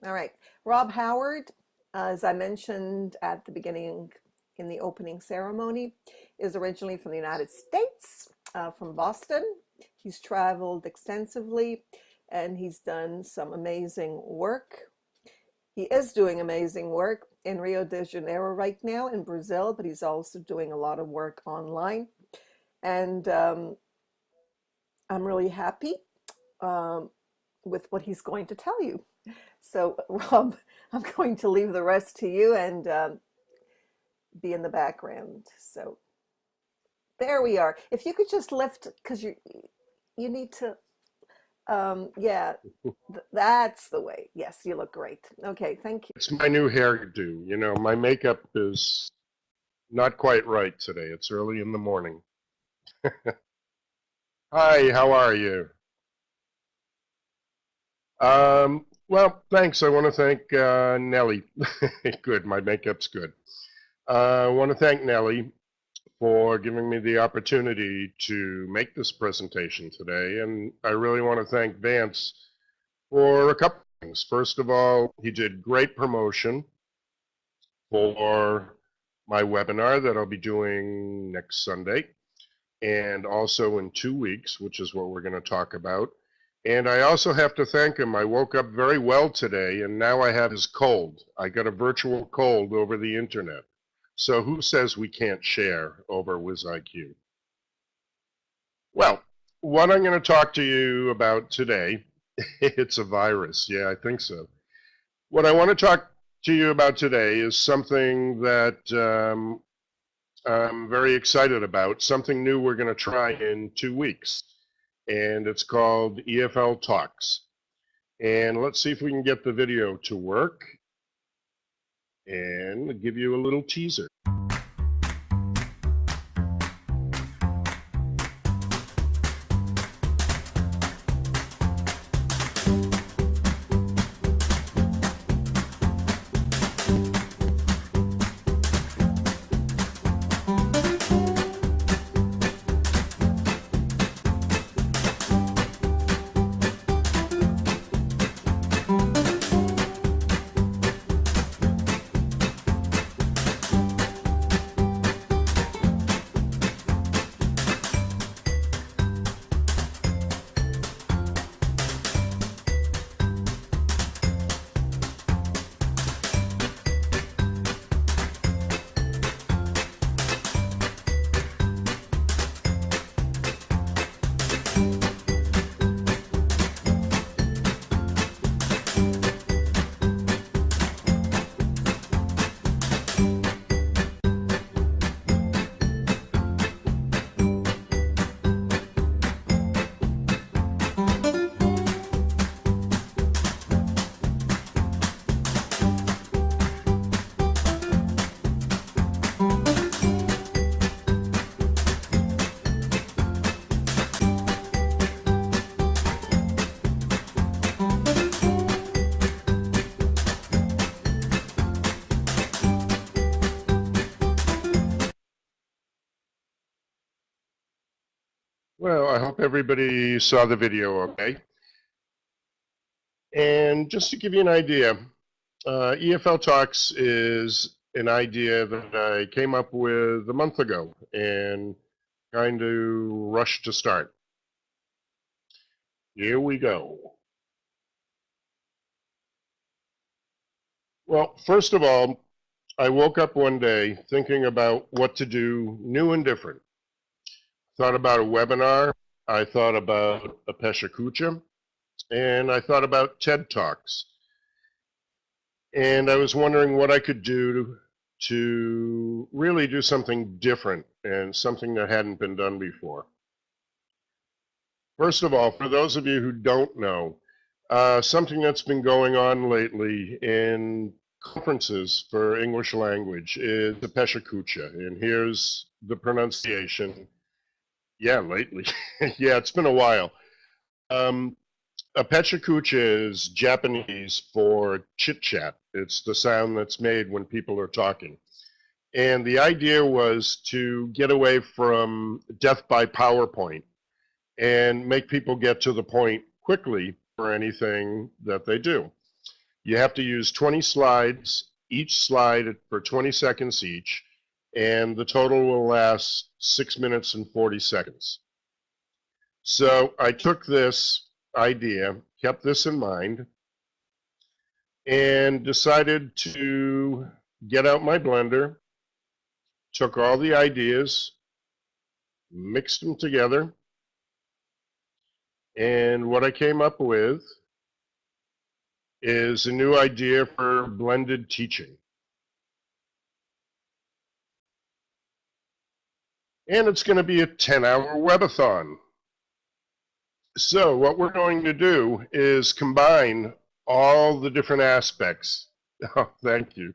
All right. Rob Howard, as I mentioned at the beginning in the opening ceremony, is originally from the United States, from Boston. He's traveled extensively and he's done some amazing work. He is doing amazing work in Rio de Janeiro right now in Brazil, but he's also doing a lot of work online. And I'm really happy um, with what he's going to tell you. So, Rob, I'm going to leave the rest to you and be in the background. So, there we are. If you could just lift, because you need to, yeah, that's the way. Yes, you look great. Okay, thank you. It's my new hairdo. You know, my makeup is not quite right today. It's early in the morning. Hi, how are you? Well, thanks. I want to thank Nellie. Good, my makeup's good. I want to thank Nellie for giving me the opportunity to make this presentation today. And I really want to thank Vance for a couple things. First of all, he did great promotion for my webinar that I'll be doing next Sunday and also in 2 weeks, which is what we're going to talk about. And I also have to thank him. I woke up very well today, and now I have his cold. I got a virtual cold over the internet. So who says we can't share over WizIQ? Well, what I'm going to talk to you about today, it's a virus. Yeah, I think so. What I want to talk to you about today is something that I'm very excited about, something new we're going to try in 2 weeks. And it's called EFLtalks. And let's see if we can get the video to work and give you a little teaser. Well, I hope everybody saw the video okay. And just to give you an idea, EFLtalks is an idea that I came up with a month ago and kind of rushed to start. Here we go. Well, first of all, I woke up one day thinking about what to do new and different. Thought about a webinar, I thought about a Pecha Kucha, and I thought about TED Talks. And I was wondering what I could do to really do something different and something that hadn't been done before. First of all, for those of you who don't know, something that's been going on lately in conferences for English language is the Pecha Kucha, and here's the pronunciation. Yeah, lately. Yeah, it's been a while. A Pecha Kucha is Japanese for chit-chat. It's the sound that's made when people are talking. And the idea was to get away from death by PowerPoint and make people get to the point quickly for anything that they do. You have to use 20 slides, each slide for 20 seconds each, and the total will last 6 minutes and 40 seconds. So I took this idea, kept this in mind, and decided to get out my blender, took all the ideas, mixed them together, and what I came up with is a new idea for blended teaching. And it's going to be a 10-hour webathon. So what we're going to do is combine all the different aspects. Oh, thank you.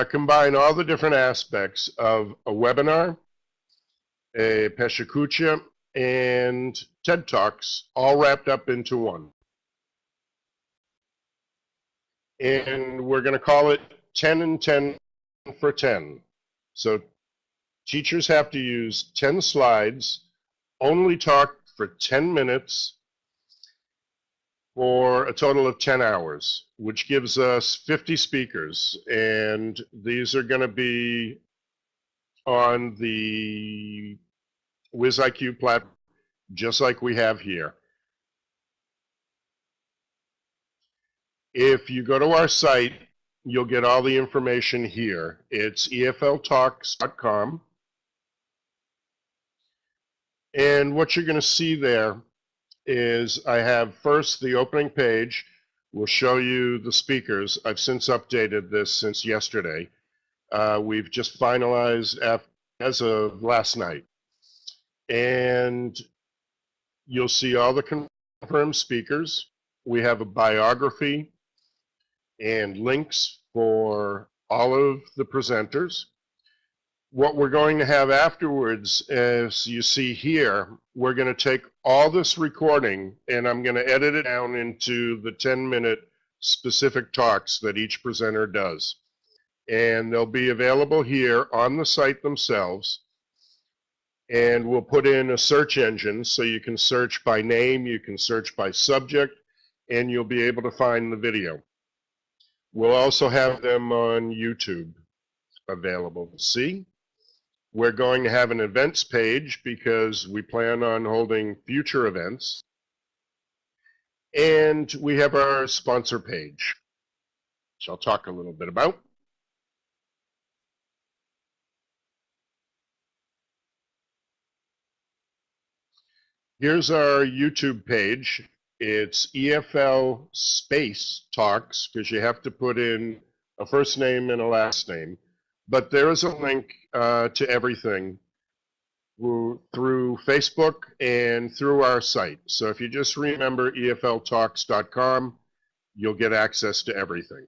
Combine all the different aspects of a webinar, a Pecha Kucha, and TED Talks, all wrapped up into one. And we're going to call it 10 and 10 for 10. So teachers have to use 10 slides, only talk for 10 minutes for a total of 10 hours, which gives us 50 speakers. And these are going to be on the WizIQ platform, just like we have here. If you go to our site, you'll get all the information here. It's EFLtalks.com. And what you're going to see there is I have first the opening page. We'll show you the speakers. I've since updated this since yesterday. We've just finalized as of last night. And you'll see all the confirmed speakers. We have a biography and links for all of the presenters. What we're going to have afterwards, as you see here, we're going to take all this recording and I'm going to edit it down into the 10-minute specific talks that each presenter does. And they'll be available here on the site themselves. And we'll put in a search engine so you can search by name, you can search by subject, and you'll be able to find the video. We'll also have them on YouTube available to see. We're going to have an events page because we plan on holding future events. And we have our sponsor page, which I'll talk a little bit about. Here's our YouTube page. It's EFL space talks, because you have to put in a first name and a last name. But there is a link to everything through Facebook and through our site. So if you just remember EFLtalks.com, you'll get access to everything.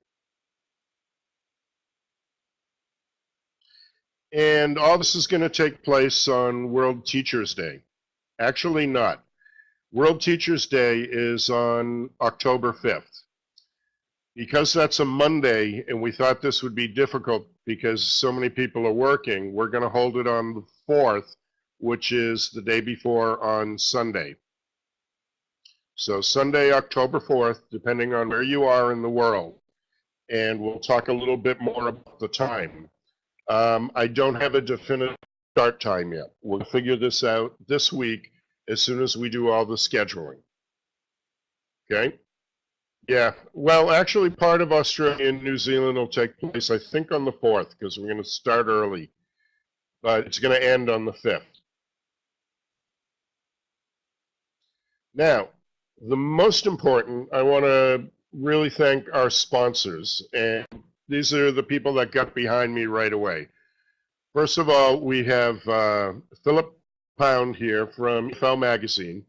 And all this is going to take place on World Teachers Day. Actually not. World Teachers Day is on October 5th. Because that's a Monday and we thought this would be difficult because so many people are working, we're going to hold it on the 4th, which is the day before on Sunday. So Sunday, October 4th, depending on where you are in the world. And we'll talk a little bit more about the time. I don't have a definitive start time yet. We'll figure this out this week as soon as we do all the scheduling. Okay? Yeah, well, actually part of Australia and New Zealand will take place, I think, on the 4th, because we're going to start early. But it's going to end on the 5th. Now, the most important, I want to really thank our sponsors. And these are the people that got behind me right away. First of all, we have Philip Pound here from EFL Magazine.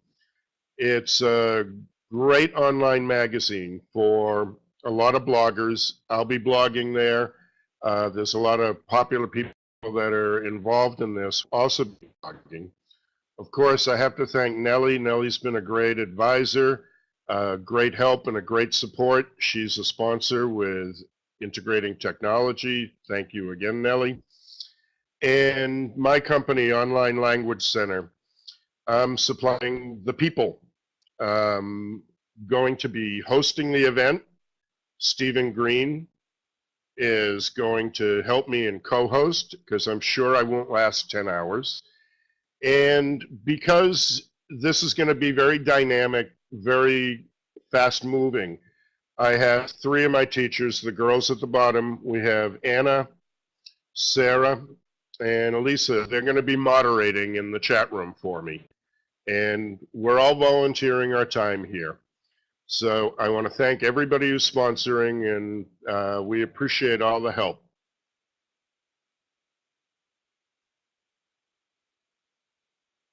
It's a great online magazine for a lot of bloggers. I'll be blogging there. There's a lot of popular people that are involved in this also blogging. Of course, I have to thank Nellie. Nellie's been a great advisor, great help, and a great support. She's a sponsor with Integrating Technology. Thank you again, Nellie. And my company, Online Language Center. I'm supplying the people. Going to be hosting the event. Stephen Green is going to help me and co-host, because I'm sure I won't last 10 hours. And because this is going to be very dynamic, very fast-moving, I have three of my teachers, the girls at the bottom. We have Anna, Sarah, and Elisa. They're going to be moderating in the chat room for me. And we're all volunteering our time here. So I want to thank everybody who's sponsoring, and we appreciate all the help.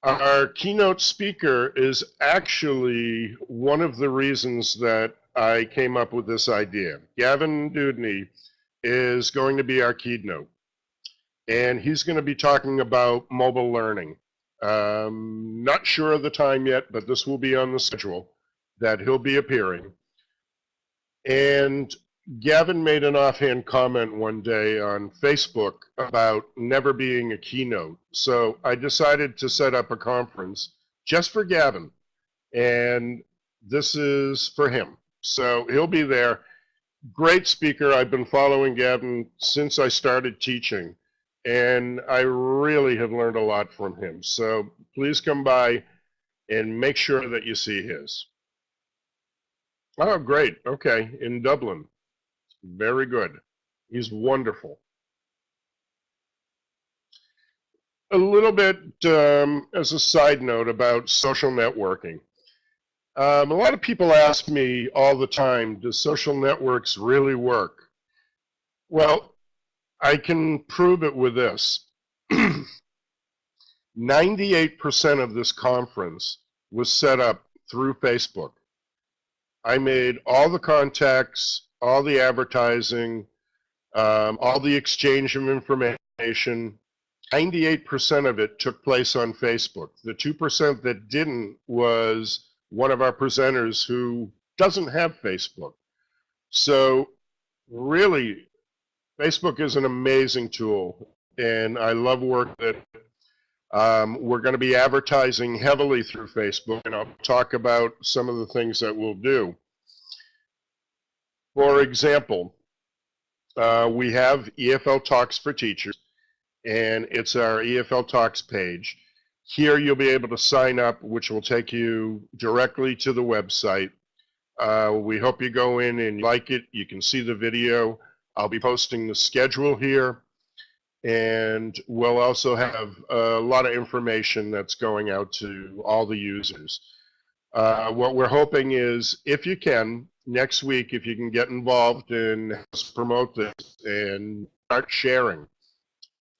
Our keynote speaker is actually one of the reasons that I came up with this idea. Gavin Dudney is going to be our keynote, and he's going to be talking about mobile learning. Not sure of the time yet, but this will be on the schedule that he'll be appearing. And Gavin made an offhand comment one day on Facebook about never being a keynote. So I decided to set up a conference just for Gavin, and this is for him. So he'll be there. Great speaker. I've been following Gavin since I started teaching, and I really have learned a lot from him. So please come by and make sure that you see his. Oh, great. Okay, in Dublin. Very good. He's wonderful. A little bit as a side note about social networking. A lot of people ask me all the time, do social networks really work? Well, I can prove it with this. 98% of this conference was set up through Facebook. I made all the contacts, all the advertising, all the exchange of information. 98% of it took place on Facebook. The 2% that didn't was one of our presenters who doesn't have Facebook. So really, Facebook is an amazing tool, and I love work that we're going to be advertising heavily through Facebook, and I'll talk about some of the things that we'll do. For example, we have EFLtalks for teachers, and it's our EFLtalks page. Here you'll be able to sign up, which will take you directly to the website. We hope you go in and like it. You can see the video. I'll be posting the schedule here, and we'll also have a lot of information that's going out to all the users. What we're hoping is, if you can, next week, if you can get involved and promote this and start sharing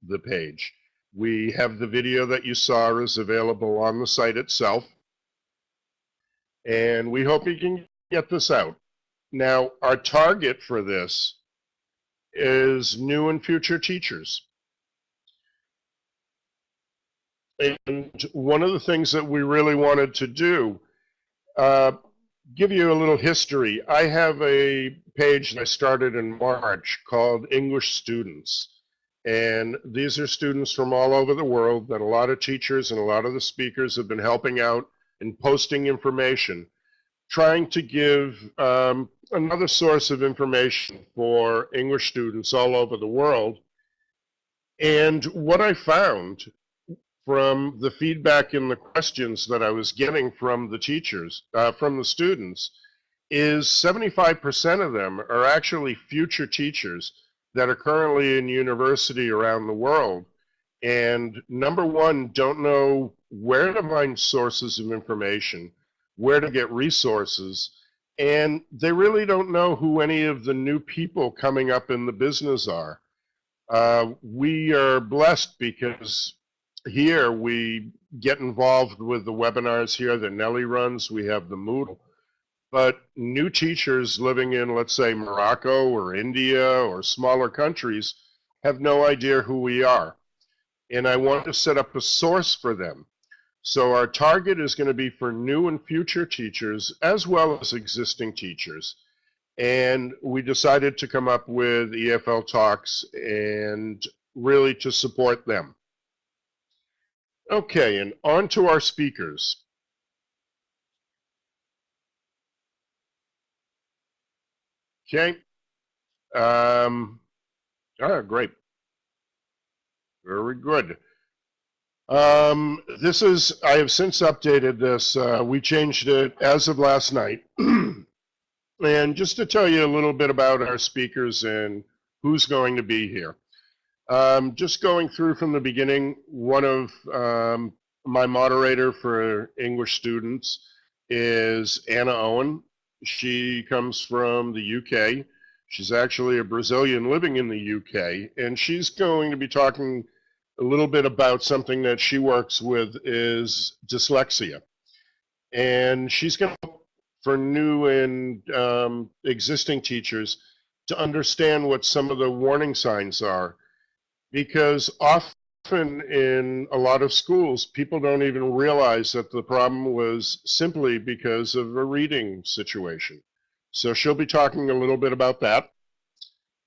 the page. We have the video that you saw is available on the site itself, and we hope you can get this out. Now, our target for this is new and future teachers. And one of the things that we really wanted to do, give you a little history. I have a page that I started in March called English Students. And these are students from all over the world that a lot of teachers and a lot of the speakers have been helping out and posting information, trying to give another source of information for English students all over the world. And what I found from the feedback and the questions that I was getting from the teachers, from the students, is 75% of them are actually future teachers that are currently in university around the world, and number one, don't know where to find sources of information, where to get resources, and they really don't know who any of the new people coming up in the business are. We are blessed because here we get involved with the webinars here that Nellie runs. We have the Moodle. But new teachers living in, let's say, Morocco or India or smaller countries have no idea who we are. And I want to set up a source for them. So our target is going to be for new and future teachers as well as existing teachers. And we decided to come up with EFLtalks and really to support them. Okay, and on to our speakers. Okay. Great. Very good. This is, I have since updated this. We changed it as of last night. And just to tell you a little bit about our speakers and who's going to be here. Just going through from the beginning, one of my moderator for English students is Anna Owen. She comes from the UK. She's actually a Brazilian living in the UK, and she's going to be talking a little bit about something that she works with is dyslexia. And she's going to, for new and existing teachers, to understand what some of the warning signs are. Because often in a lot of schools, people don't even realize that the problem was simply because of a reading situation. So she'll be talking a little bit about that.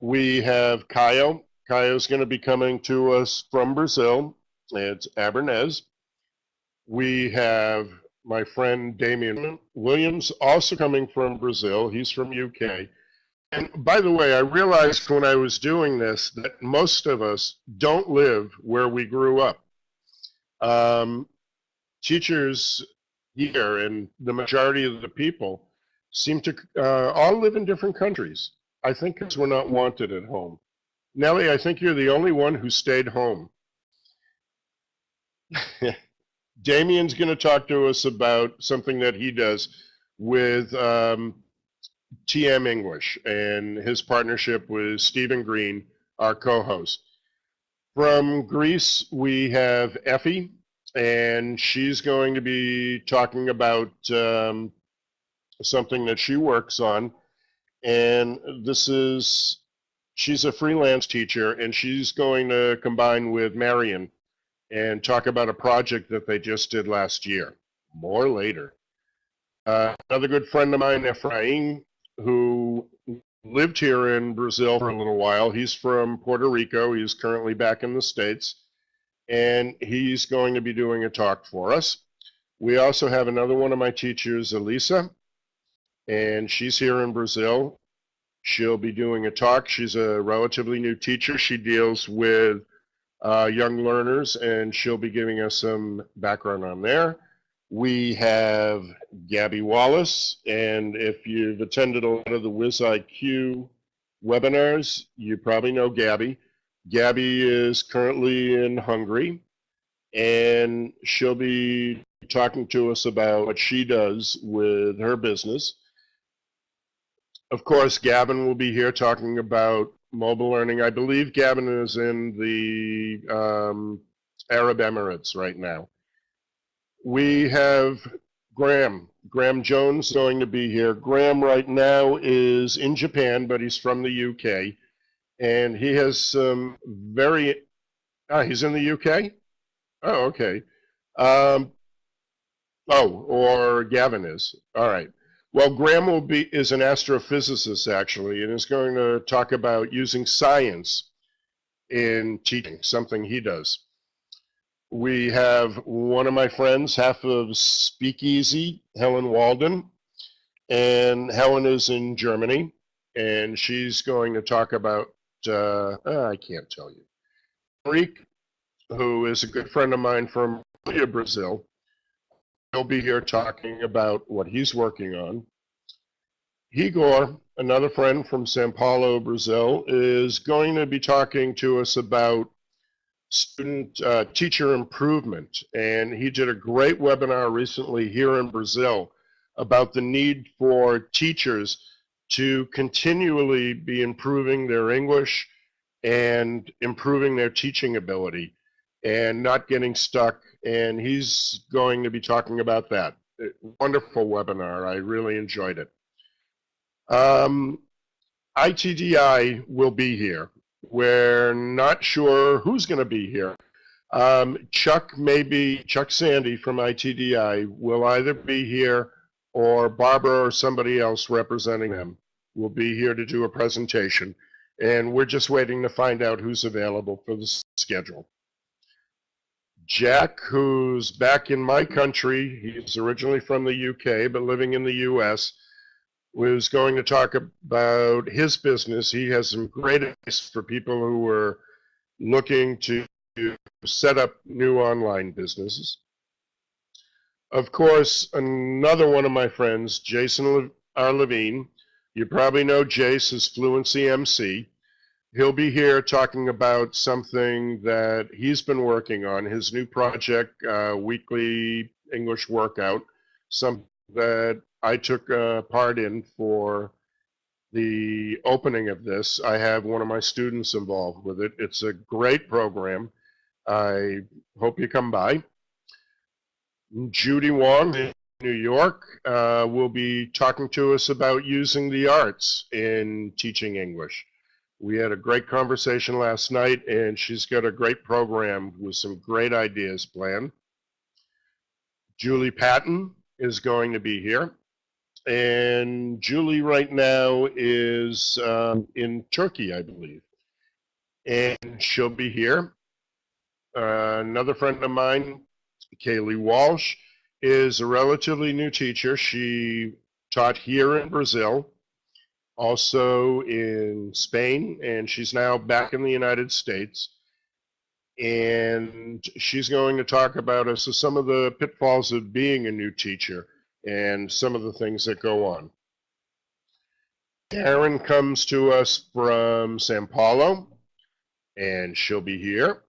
We have Caio. Caio's going to be coming to us from Brazil. It's Abernez. We have my friend Damian Williams, also coming from Brazil. He's from UK. And by the way, I realized when I was doing this that most of us don't live where we grew up. Teachers here and the majority of the people seem to all live in different countries. I think because we're not wanted at home. Nellie, I think you're the only one who stayed home. Damian's going to talk to us about something that he does with TM English and his partnership with Stephen Green, our co-host. From Greece, we have Effie, and she's going to be talking about something that she works on. And this is, she's a freelance teacher, and she's going to combine with Marion and talk about a project that they just did last year. More later. Another good friend of mine, Ephraim, who lived here in Brazil for a little while. He's from Puerto Rico. He's currently back in the States. And he's going to be doing a talk for us. We also have another one of my teachers, Elisa, and she's here in Brazil. She'll be doing a talk. She's a relatively new teacher. She deals with young learners, and she'll be giving us some background on there. We have Gabby Wallace, and if you've attended a lot of the WizIQ webinars, you probably know Gabby. Gabby is currently in Hungary, and she'll be talking to us about what she does with her business. Of course, Gavin will be here talking about mobile learning. I believe Gavin is in the Arab Emirates right now. We have Graham Jones going to be here. Graham right now is in Japan, but he's from the UK. And he has some very, he's in the UK? Oh, okay. Or Gavin is. All right. Well, Graham is an astrophysicist, actually, and is going to talk about using science in teaching, something he does. We have one of my friends, half of Speakeasy, Helen Walden, and Helen is in Germany, and she's going to talk about, I can't tell you. Rick, who is a good friend of mine from Brazil, he'll be here talking about what he's working on. Igor, another friend from São Paulo, Brazil, is going to be talking to us about student teacher improvement. And he did a great webinar recently here in Brazil about the need for teachers to continually be improving their English and improving their teaching ability and not getting stuck. And he's going to be talking about that. Wonderful webinar. I really enjoyed it. ITDI will be here. We're not sure who's going to be here. Chuck Sandy from ITDI will either be here, or Barbara or somebody else representing them will be here to do a presentation. And we're just waiting to find out who's available for the schedule. Jack, who's back in my country, he's originally from the UK, but living in the US. was going to talk about his business. He has some great advice for people who are looking to set up new online businesses. Of course, another one of my friends, Jason R. Levine. You probably know Jace as Fluency MC. He'll be here talking about something that he's been working on, his new project, Weekly English Workout, something that I took part in for the opening of this. I have one of my students involved with it. It's a great program. I hope you come by. Judy Wang in New York will be talking to us about using the arts in teaching English. We had a great conversation last night, and she's got a great program with some great ideas planned. Julie Patton is going to be here. And Julie right now is in Turkey, I believe. And she'll be here. Another friend of mine, Kaylee Walsh, is a relatively new teacher. She taught here in Brazil, also in Spain, and she's now back in the United States. And she's going to talk about some of the pitfalls of being a new teacher and some of the things that go on. Karen comes to us from Sao Paulo, and she'll be here.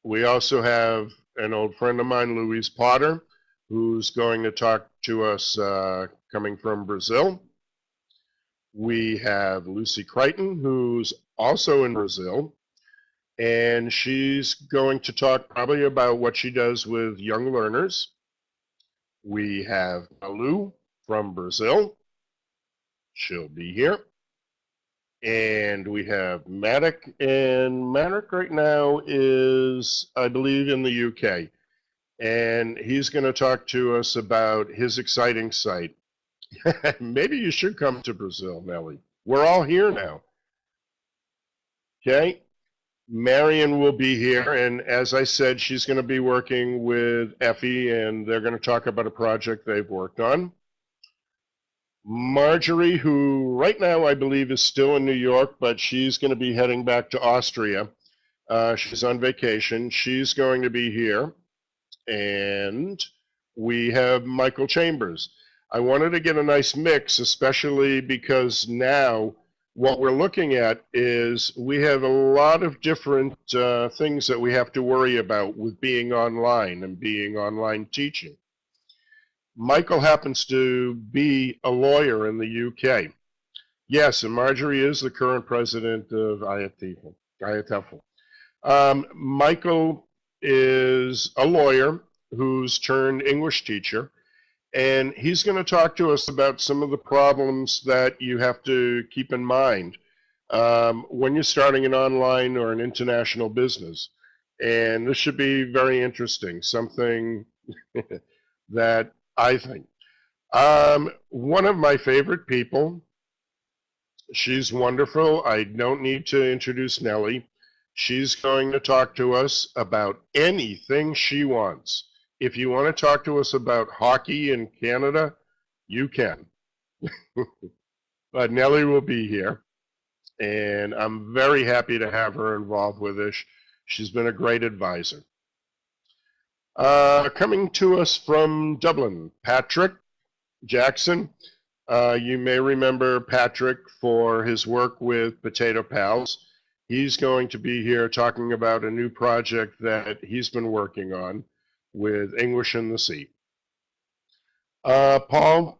We also have an old friend of mine, Louise Potter, who's going to talk to us coming from Brazil. We have Lucy Crichton, who's also in Brazil, and she's going to talk probably about what she does with young learners. We have Malu from Brazil. She'll be here. And we have Maddock, and Maddock right now is, I believe, in the UK. And he's going to talk to us about his exciting site. Maybe you should come to Brazil, Nellie. We're all here now. Okay? Marion will be here, and as I said, she's going to be working with Effie, and they're going to talk about a project they've worked on. Marjorie, who right now I believe is still in New York, but she's going to be heading back to Austria. She's on vacation. She's going to be here. And we have Michael Chambers. I wanted to get a nice mix, especially because now what we're looking at is we have a lot of different things that we have to worry about with being online and being online teaching. Michael happens to be a lawyer in the UK. Yes, and Marjorie is the current president of IETFL. Michael is a lawyer who's turned English teacher, and he's going to talk to us about some of the problems that you have to keep in mind when you're starting an online or an international business. And this should be very interesting, something that I think. One of my favorite people, she's wonderful. I don't need to introduce Nellie. She's going to talk to us about anything she wants. If you want to talk to us about hockey in Canada, you can. But Nellie will be here, and I'm very happy to have her involved with this. She's been a great advisor. Coming to us from Dublin, Patrick Jackson. You may remember Patrick for his work with Potato Pals. He's going to be here talking about a new project that he's been working on with English in the Sea. Paul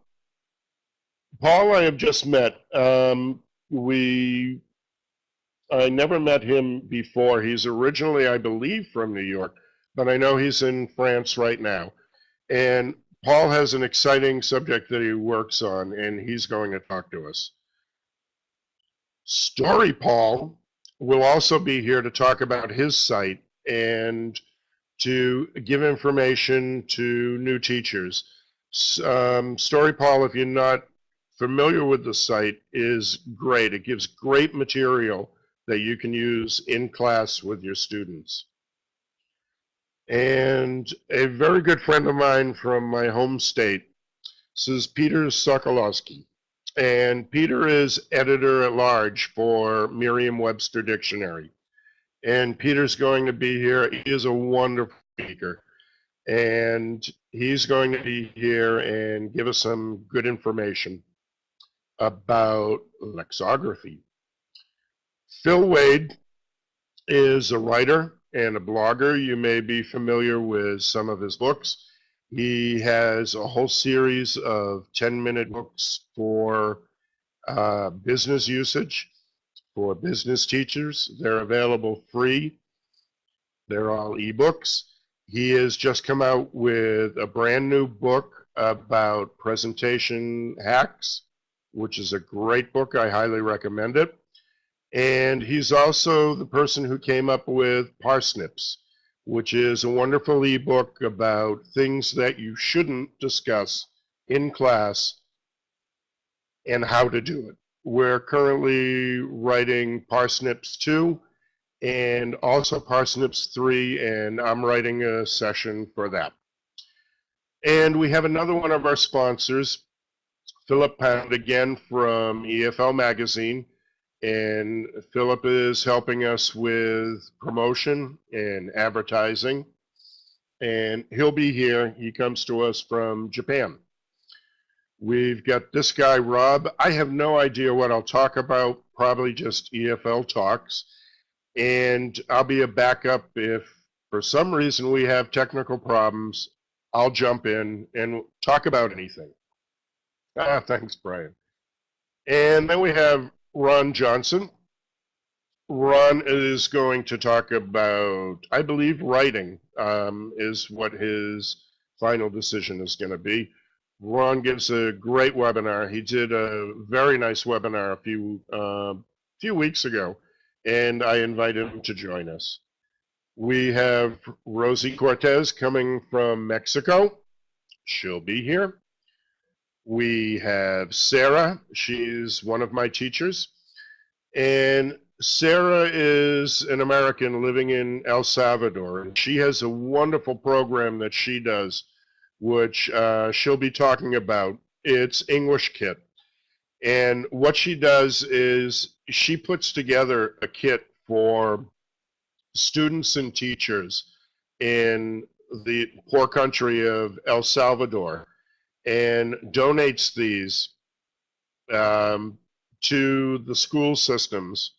I have just met. I never met him before. He's originally, I believe, from New York, but I know he's in France right now. And Paul has an exciting subject that he works on, and he's going to talk to us. Story Paul will also be here to talk about his site and to give information to new teachers. Story Paul, if you're not familiar with the site, is great. It gives great material that you can use in class with your students. And a very good friend of mine from my home state, this is Peter Sokolowski. And Peter is editor-at-large for Merriam-Webster Dictionary. And Peter's going to be here. He is a wonderful speaker. And he's going to be here and give us some good information about lexicography. Phil Wade is a writer and a blogger. You may be familiar with some of his books. He has a whole series of 10-minute books for business usage, for business teachers. They're available free. They're all ebooks. He has just come out with a brand new book about presentation hacks, which is a great book. I highly recommend it. And he's also the person who came up with Parsnips, which is a wonderful ebook about things that you shouldn't discuss in class and how to do it. We're currently writing Parsnips 2 and also Parsnips 3, and I'm writing a session for that. And we have another one of our sponsors, Philip Pound, again from EFL Magazine. And Philip is helping us with promotion and advertising. And he'll be here. He comes to us from Japan. We've got this guy, Rob. I have no idea what I'll talk about, probably just EFL talks. And I'll be a backup if for some reason we have technical problems. I'll jump in and talk about anything. Thanks, Brian. And then we have Ron Johnson. Ron is going to talk about, I believe, writing is what his final decision is going to be. Ron gives a great webinar. He did a very nice webinar a few weeks ago, and I invited him to join us. We have Rosie Cortez coming from Mexico. She'll be here. We have Sarah. She's one of my teachers. And Sarah is an American living in El Salvador. And she has a wonderful program that she does, which she'll be talking about. It's English Kit. And what she does is she puts together a kit for students and teachers in the poor country of El Salvador and donates these to the school systems.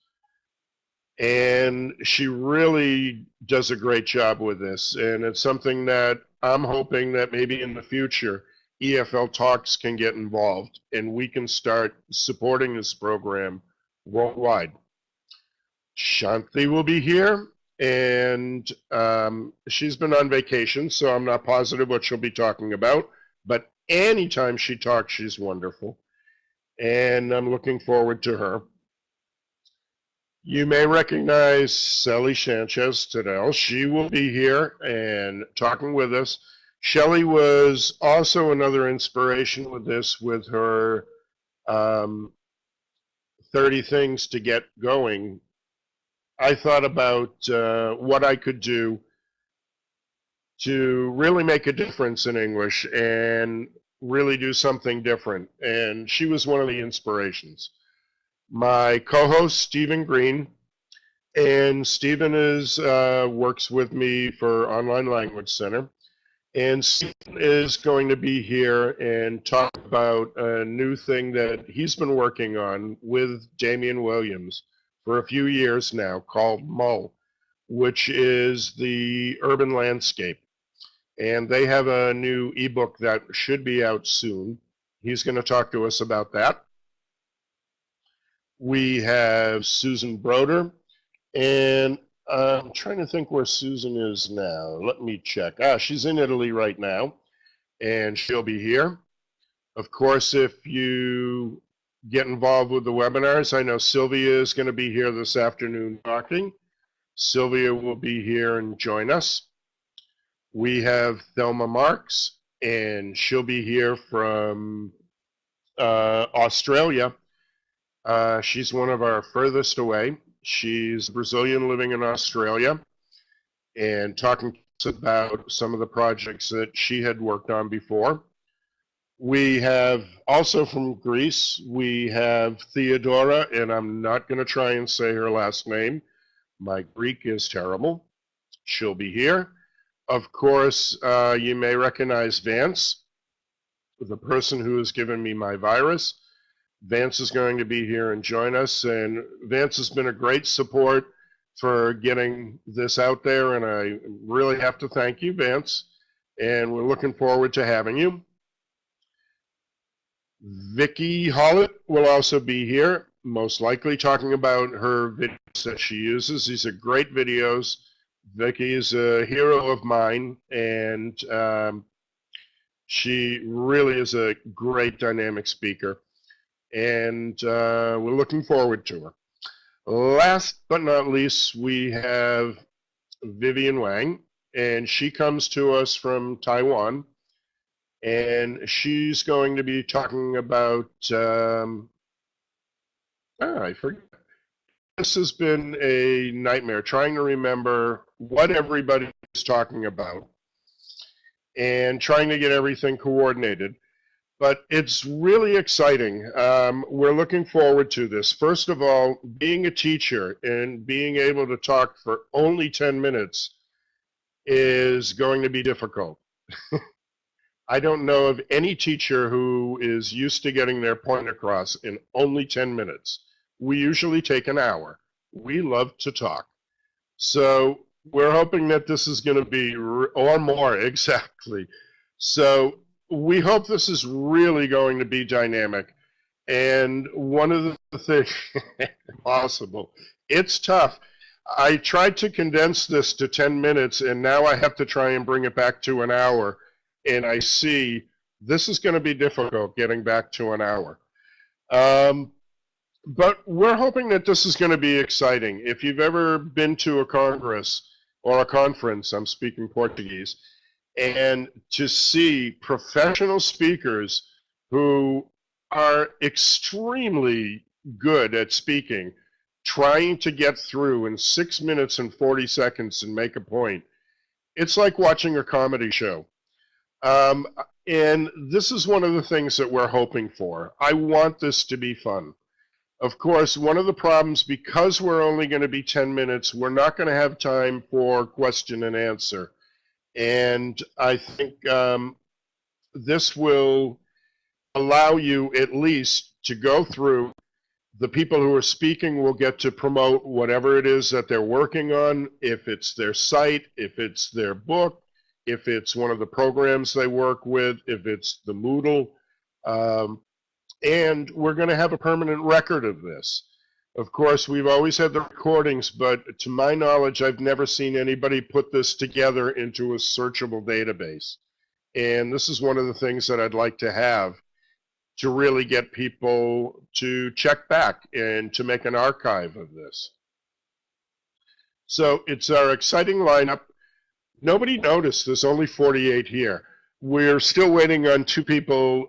And she really does a great job with this. And it's something that I'm hoping that maybe in the future EFLtalks can get involved and we can start supporting this program worldwide. Shanti will be here, and she's been on vacation, so I'm not positive what she'll be talking about, but anytime she talks, she's wonderful, and I'm looking forward to her. You may recognize Sally Sanchez-Tadell. She will be here and talking with us. Shelley was also another inspiration with this, with her 30 things to get going. I thought about what I could do to really make a difference in English and really do something different. And she was one of the inspirations. My co-host, Stephen Green, and Stephen works with me for Online Language Center. And Stephen is going to be here and talk about a new thing that he's been working on with Damian Williams for a few years now, called Mull, which is the urban landscape. And they have a new ebook that should be out soon. He's going to talk to us about that. We have Susan Broder, and I'm trying to think where Susan is now. Let me check. She's in Italy right now, and she'll be here. Of course, if you get involved with the webinars, I know Sylvia is going to be here this afternoon talking. Sylvia will be here and join us. We have Thelma Marx, and she'll be here from Australia. She's one of our furthest away. She's Brazilian living in Australia and talking to us about some of the projects that she had worked on before. We have also from Greece, we have Theodora, and I'm not going to try and say her last name. My Greek is terrible. She'll be here. Of course, you may recognize Vance, the person who has given me my virus. Vance is going to be here and join us, and Vance has been a great support for getting this out there, and I really have to thank you, Vance, and we're looking forward to having you. Vicki Hollett will also be here, most likely talking about her videos that she uses. These are great videos. Vicki is a hero of mine, and she really is a great dynamic speaker, and we're looking forward to her. Last but not least, we have Vivian Wang, and she comes to us from Taiwan, and she's going to be talking about, I forget. This has been a nightmare, trying to remember what everybody is talking about and trying to get everything coordinated. But it's really exciting. We're looking forward to this. First of all, being a teacher and being able to talk for only 10 minutes is going to be difficult. I don't know of any teacher who is used to getting their point across in only 10 minutes. We usually take an hour. We love to talk. So we're hoping that this is going to be, or more, exactly. So we hope this is really going to be dynamic. And one of the things, possible, it's tough. I tried to condense this to 10 minutes, and now I have to try and bring it back to an hour. And I see this is going to be difficult getting back to an hour. But we're hoping that this is going to be exciting. If you've ever been to a congress or a conference, I'm speaking Portuguese, and to see professional speakers who are extremely good at speaking, trying to get through in 6 minutes and 40 seconds and make a point, it's like watching a comedy show. And this is one of the things that we're hoping for. I want this to be fun. Of course, one of the problems, because we're only going to be 10 minutes, we're not going to have time for question and answer. And I think this will allow you at least to go through. The people who are speaking will get to promote whatever it is that they're working on, if it's their site, if it's their book, if it's one of the programs they work with, if it's the Moodle. And we're going to have a permanent record of this. Of course, we've always had the recordings, but to my knowledge, I've never seen anybody put this together into a searchable database. And this is one of the things that I'd like to have to really get people to check back and to make an archive of this. So it's our exciting lineup. Nobody noticed there's only 48 here. We're still waiting on 2 people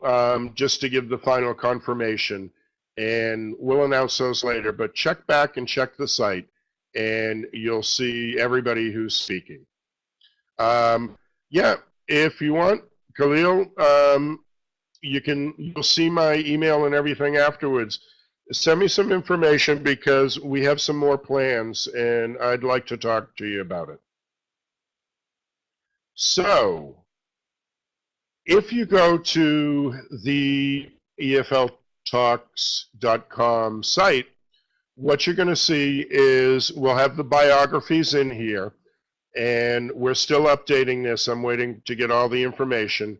just to give the final confirmation, and we'll announce those later. But check back and check the site, and you'll see everybody who's speaking. Yeah, if you want, Khalil, you'll see my email and everything afterwards. Send me some information because we have some more plans, and I'd like to talk to you about it. So, if you go to the EFLtalks.com site, what you're going to see is we'll have the biographies in here, and we're still updating this. I'm waiting to get all the information.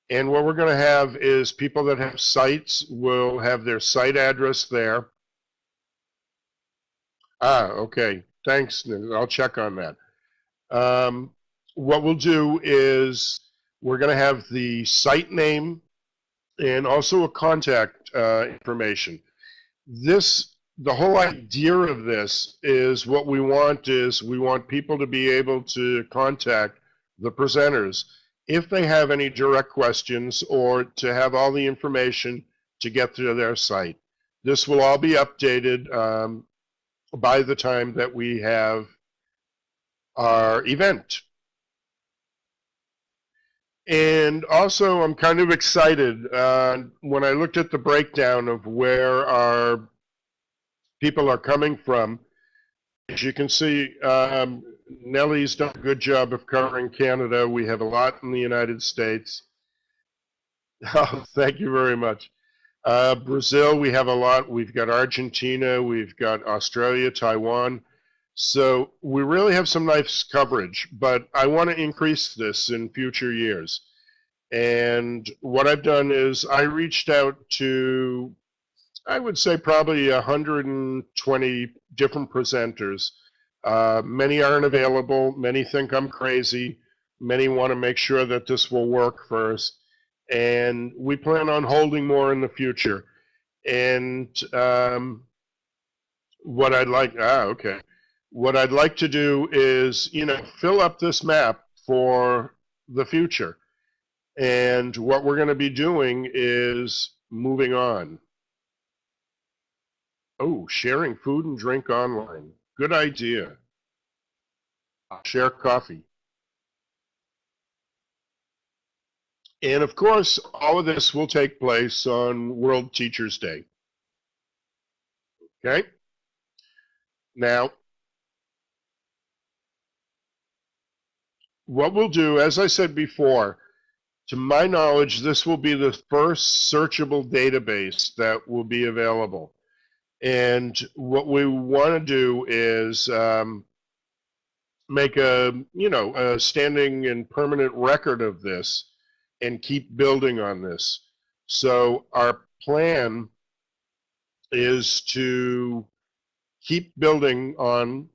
And what we're going to have is people that have sites will have their site address there. Okay. Thanks. I'll check on that. What we'll do is we're going to have the site name and also a contact information. The whole idea of this is what we want is we want people to be able to contact the presenters if they have any direct questions or to have all the information to get to their site. This will all be updated by the time that we have our event. And also, I'm kind of excited when I looked at the breakdown of where our people are coming from. As you can see, Nellie's done a good job of covering Canada. We have a lot in the United States. Oh, thank you very much. Brazil, we have a lot. We've got Argentina, we've got Australia, Taiwan. So we really have some nice coverage, but I want to increase this in future years. And what I've done is I reached out to, I would say probably 120 different presenters. Many aren't available. Many think I'm crazy. Many want to make sure that this will work first. And we plan on holding more in the future. And what I'd like, okay. What I'd like to do is, fill up this map for the future. And what we're going to be doing is moving on. Oh, sharing food and drink online. Good idea. Share coffee. And of course, all of this will take place on World Teachers' Day. Okay? Now, what we'll do, as I said before, to my knowledge, this will be the first searchable database that will be available. And what we want to do is make a standing and permanent record of this and keep building on this. So our plan is to keep building on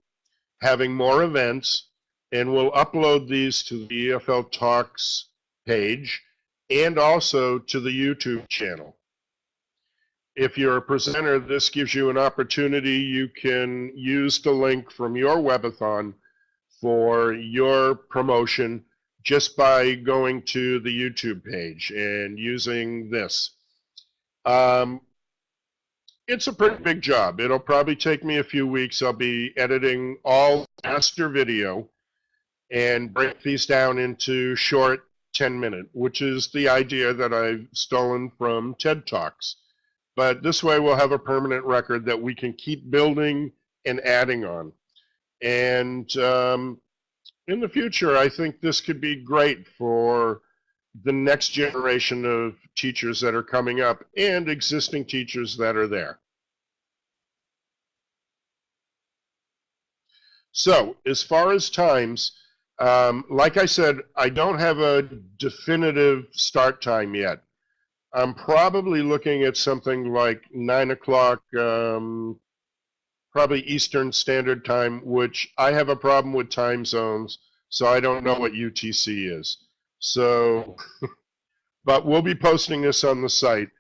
having more events, and we'll upload these to the EFLtalks page and also to the YouTube channel. If you're a presenter, this gives you an opportunity. You can use the link from your webathon for your promotion just by going to the YouTube page and using this. It's a pretty big job. It'll probably take me a few weeks. I'll be editing all master video and break these down into short 10-minute, which is the idea that I've stolen from TED Talks. But this way we'll have a permanent record that we can keep building and adding on. And in the future, I think this could be great for the next generation of teachers that are coming up and existing teachers that are there. So as far as times, like I said, I don't have a definitive start time yet. I'm probably looking at something like 9 o'clock, probably Eastern Standard Time, which I have a problem with time zones, so I don't know what UTC is. So, but we'll be posting this on the site.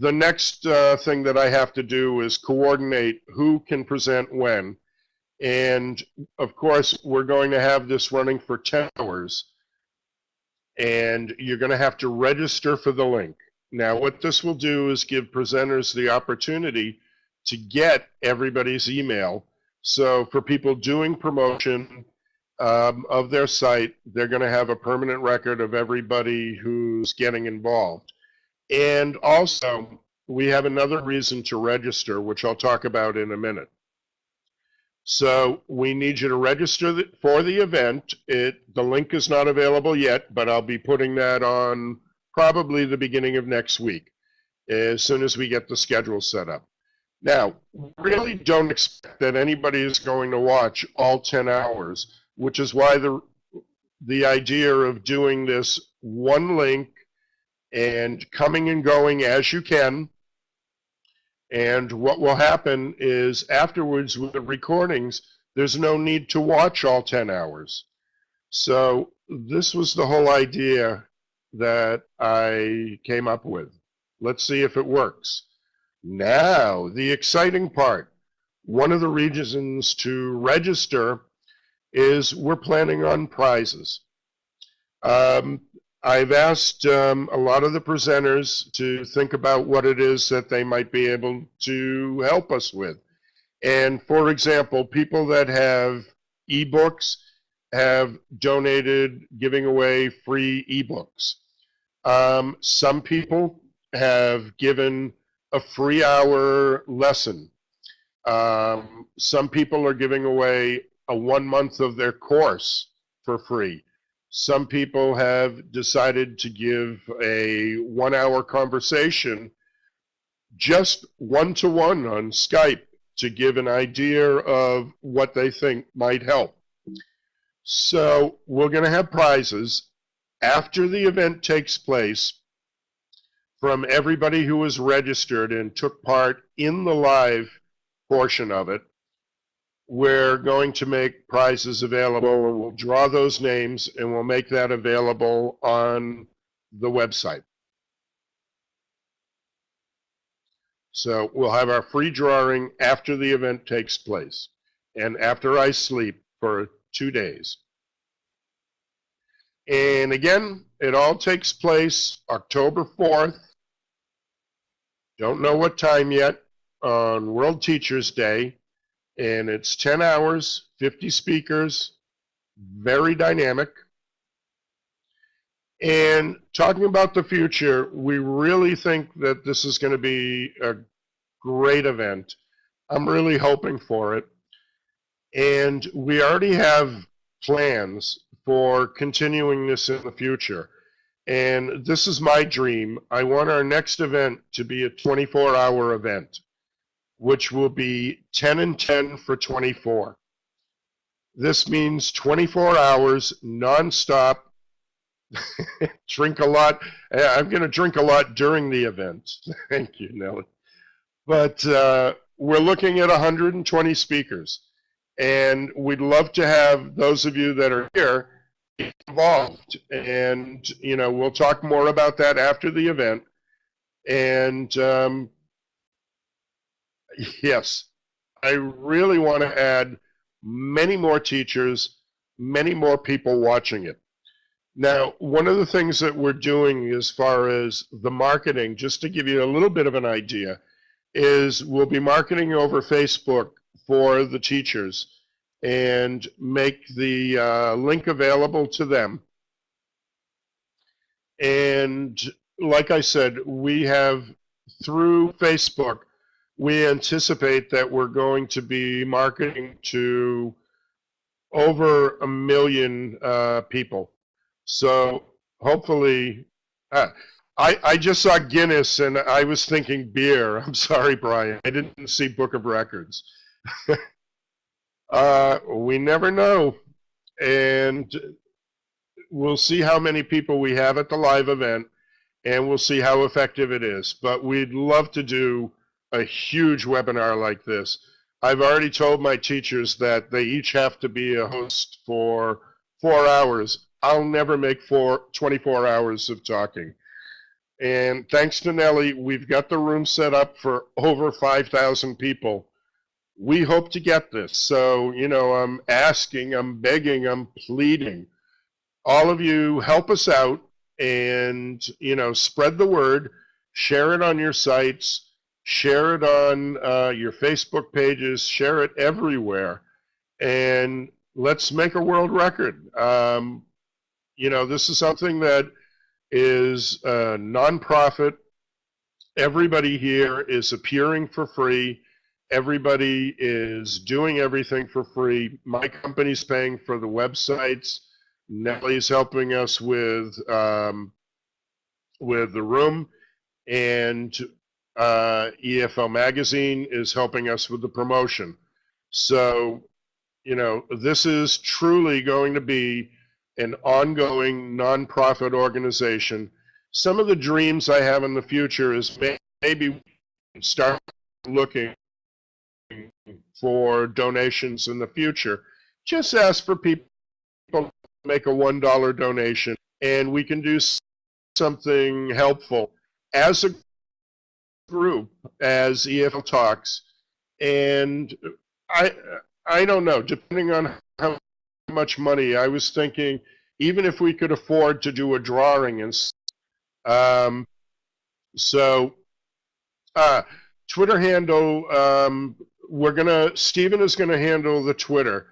The next thing that I have to do is coordinate who can present when. And of course, we're going to have this running for 10 hours. And you're going to have to register for the link. Now, what this will do is give presenters the opportunity to get everybody's email. So for people doing promotion of their site, they're going to have a permanent record of everybody who's getting involved. And also, we have another reason to register, which I'll talk about in a minute. So we need you to register for the event. The link is not available yet, but I'll be putting that on probably the beginning of next week, as soon as we get the schedule set up. Now, really don't expect that anybody is going to watch all 10 hours, which is why the idea of doing this one link and coming and going as you can. And what will happen is afterwards with the recordings, there's no need to watch all 10 hours. So this was the whole idea that I came up with. Let's see if it works. Now, the exciting part. One of the reasons to register is we're planning on prizes. I've asked a lot of the presenters to think about what it is that they might be able to help us with. And for example, people that have ebooks, have donated, giving away free ebooks. Some people have given a free hour lesson. Some people are giving away a 1 month of their course for free. Some people have decided to give a 1 hour conversation just one-to-one on Skype to give an idea of what they think might help. So we're going to have prizes after the event takes place from everybody who was registered and took part in the live portion of it. We're going to make prizes available, and we'll draw those names, and we'll make that available on the website. So we'll have our free drawing after the event takes place and after I sleep for 2 days. And again, it all takes place October 4th. Don't know what time yet, on World Teachers Day. And it's 10 hours, 50 speakers, very dynamic. And talking about the future, we really think that this is going to be a great event. I'm really hoping for it. And we already have plans for continuing this in the future. And this is my dream. I want our next event to be a 24-hour event, which will be 10 and 10 for 24. This means 24 hours nonstop. Drink a lot. I'm going to drink a lot during the event. Thank you, Nellie. But we're looking at 120 speakers. And we'd love to have those of you that are here involved. And, you know, we'll talk more about that after the event. And yes, I really want to add many more teachers, many more people watching it. Now, one of the things that we're doing as far as the marketing, just to give you a little bit of an idea, is we'll be marketing over Facebook for the teachers and make the link available to them. And like I said, we have, through Facebook, we anticipate that we're going to be marketing to over 1 million people. So hopefully, I just saw Guinness and I was thinking beer. I'm sorry, Brian. I didn't see Book of Records. We never know. And we'll see how many people we have at the live event, and we'll see how effective it is. But we'd love to do a huge webinar like this. I've already told my teachers that they each have to be a host for 4 hours. I'll never make 24 hours of talking. And thanks to Nellie, we've got the room set up for over 5,000 people. We hope to get this. So, you know, I'm asking, I'm begging, I'm pleading. All of you help us out and, you know, spread the word, share it on your sites, share it on your Facebook pages, share it everywhere. And let's make a world record. You know, this is something that is a nonprofit. Everybody here is appearing for free. Everybody is doing everything for free. My company's paying for the websites. Nellie's helping us with the room, and EFL Magazine is helping us with the promotion. So, you know, this is truly going to be an ongoing nonprofit organization. Some of the dreams I have in the future is maybe start looking for donations in the future. Just ask for people to make a $1 donation, and we can do something helpful as a group, as EFLtalks. And I don't know, depending on how much money, I was thinking even if we could afford to do a drawing. And Twitter handle, Stephen is gonna handle the Twitter,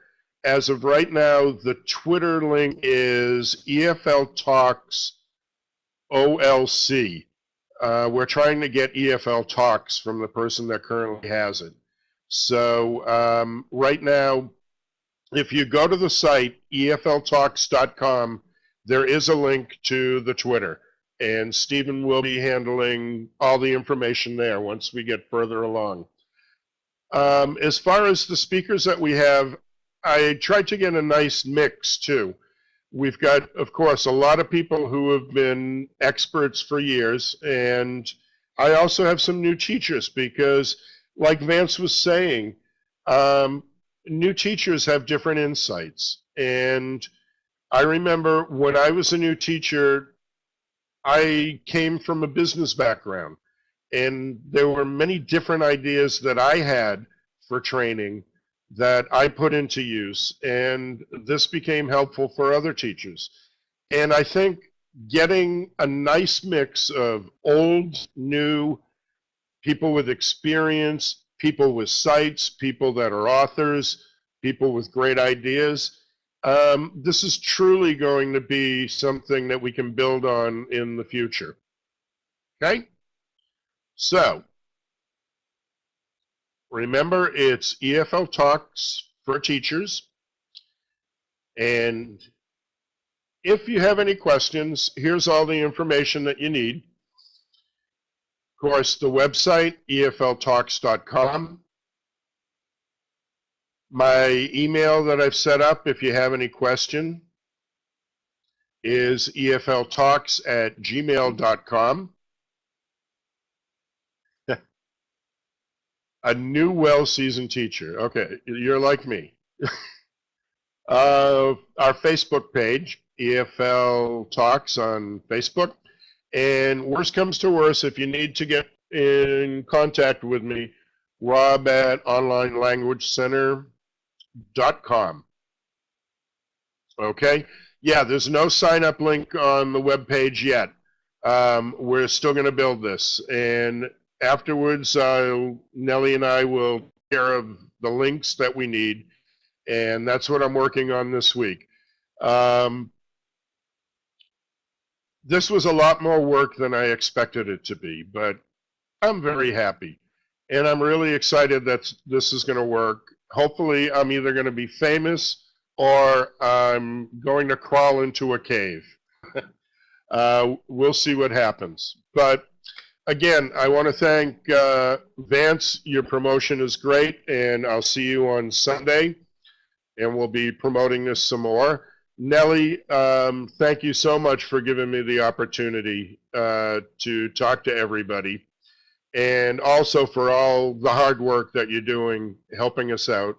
as of right now, the Twitter link is EFLtalks OLC. We're trying to get EFLtalks from the person that currently has it. So right now, if you go to the site, EFLtalks.com, there is a link to the Twitter. And Stephen will be handling all the information there once we get further along. As far as the speakers that we have, I tried to get a nice mix too. We've got, of course, a lot of people who have been experts for years, and I also have some new teachers because, like Vance was saying, new teachers have different insights. And I remember when I was a new teacher, I came from a business background, and there were many different ideas that I had for training that I put into use, and this became helpful for other teachers. And I think getting a nice mix of old, new, people with experience, people with sites, people that are authors, people with great ideas, this is truly going to be something that we can build on in the future. Okay? So, remember, it's EFL Talks for teachers. And if you have any questions, here's all the information that you need. Of course, the website, EFLtalks.com. My email that I've set up, if you have any question, is EFLtalks@gmail.com. A new, well-seasoned teacher. Okay, you're like me. Our Facebook page, EFL Talks on Facebook. And worst comes to worst, if you need to get in contact with me, rob@onlinelanguagecenter.com. Okay? Yeah, there's no sign-up link on the web page yet. We're still going to build this. And afterwards, Nellie and I will take care of the links that we need. And that's what I'm working on this week. This was a lot more work than I expected it to be, but I'm very happy. And I'm really excited that this is going to work. Hopefully, I'm either going to be famous or I'm going to crawl into a cave. We'll see what happens. But again, I want to thank Vance. Your promotion is great, and I'll see you on Sunday, and we'll be promoting this some more. Nellie, thank you so much for giving me the opportunity to talk to everybody, and also for all the hard work that you're doing helping us out.